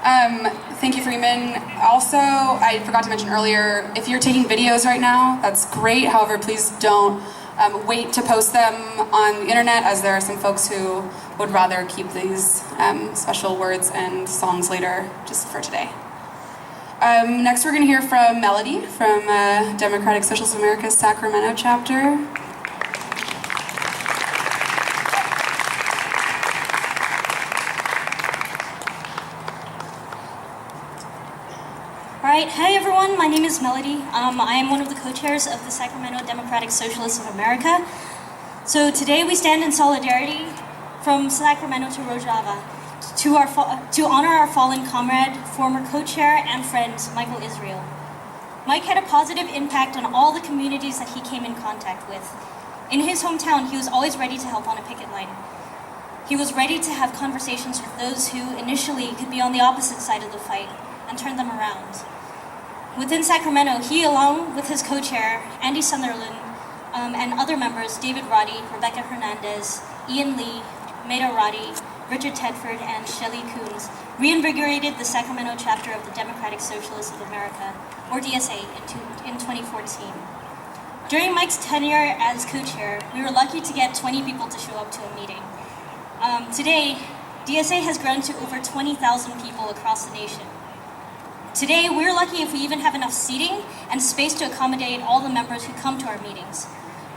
Thank you, Freeman. Also, I forgot to mention earlier, if you're taking videos right now, that's great. However, please don't wait to post them on the internet, as there are some folks who would rather keep these special words and songs later, just for today. Next, we're going to hear from Melody from Democratic Socialists of America's Sacramento chapter. Alright, hi everyone, my name is Melody. I am one of the co-chairs of the Sacramento Democratic Socialists of America. So today we stand in solidarity from Sacramento to Rojava to honor our fallen comrade, former co-chair and friend, Michael Israel. Mike had a positive impact on all the communities that he came in contact with. In his hometown, he was always ready to help on a picket line. He was ready to have conversations with those who initially could be on the opposite side of the fight and turn them around. Within Sacramento, he, along with his co-chair, Andy Sunderland, and other members, David Roddy, Rebecca Hernandez, Ian Lee, Maida Roddy, Richard Tedford, and Shelley Coons, reinvigorated the Sacramento chapter of the Democratic Socialists of America, or DSA, in 2014. During Mike's tenure as co-chair, we were lucky to get 20 people to show up to a meeting. Today, DSA has grown to over 20,000 people across the nation. Today, we're lucky if we even have enough seating and space to accommodate all the members who come to our meetings.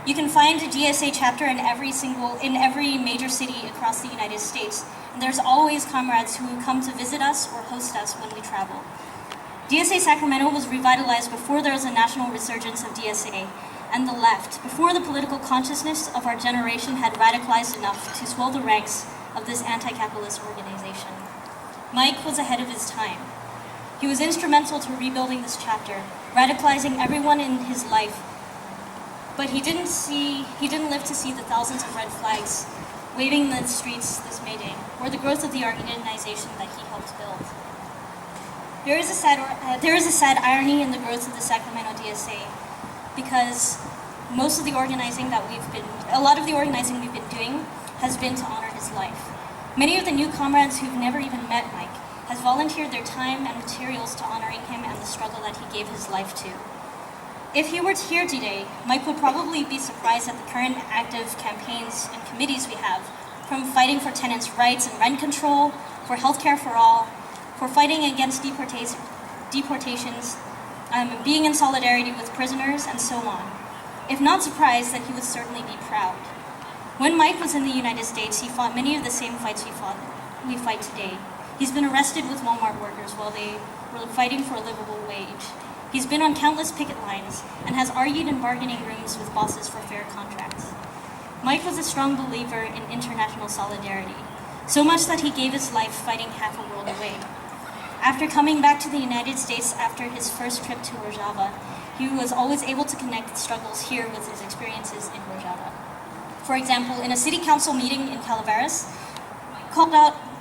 You can find a DSA chapter in every major city across the United States, and there's always comrades who come to visit us or host us when we travel. DSA Sacramento was revitalized before there was a national resurgence of DSA and the left, before the political consciousness of our generation had radicalized enough to swell the ranks of this anti-capitalist organization. Mike was ahead of his time. He was instrumental to rebuilding this chapter, radicalizing everyone in his life. But he didn't live to see the thousands of red flags waving in the streets this May Day, or the growth of the organization that he helped build. There is a sad irony in the growth of the Sacramento DSA, because a lot of the organizing we've been doing has been to honor his life. Many of the new comrades who've never even met Mike has volunteered their time and materials to honoring him and the struggle that he gave his life to. If he were here today, Mike would probably be surprised at the current active campaigns and committees we have, from fighting for tenants' rights and rent control, for healthcare for all, for fighting against deportations, being in solidarity with prisoners, and so on. If not surprised, then he would certainly be proud. When Mike was in the United States, he fought many of the same fights we fight today. He's been arrested with Walmart workers while they were fighting for a livable wage. He's been on countless picket lines and has argued in bargaining rooms with bosses for fair contracts. Mike was a strong believer in international solidarity, so much that he gave his life fighting half a world away. After coming back to the United States after his first trip to Rojava, he was always able to connect struggles here with his experiences in Rojava. For example, in a city council meeting in Calaveras,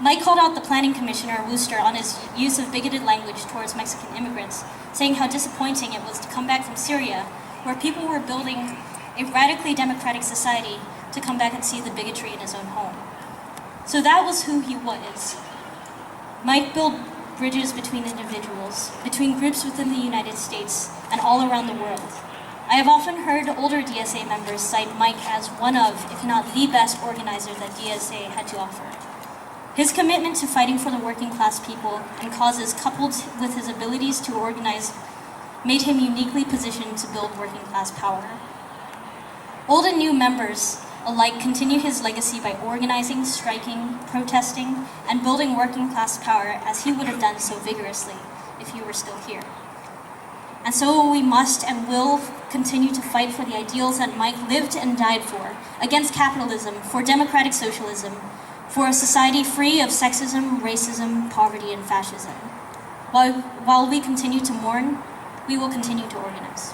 Mike called out the planning commissioner, Wooster, on his use of bigoted language towards Mexican immigrants, saying how disappointing it was to come back from Syria, where people were building a radically democratic society, to come back and see the bigotry in his own home. So that was who he was. Mike built bridges between individuals, between groups within the United States, and all around the world. I have often heard older DSA members cite Mike as one of, if not the best organizer that DSA had to offer. His commitment to fighting for the working class people and causes, coupled with his abilities to organize, made him uniquely positioned to build working class power. Old and new members alike continue his legacy by organizing, striking, protesting, and building working class power as he would have done so vigorously if he were still here. And so we must and will continue to fight for the ideals that Mike lived and died for, against capitalism, for democratic socialism, for a society free of sexism, racism, poverty, and fascism. While we continue to mourn, we will continue to organize.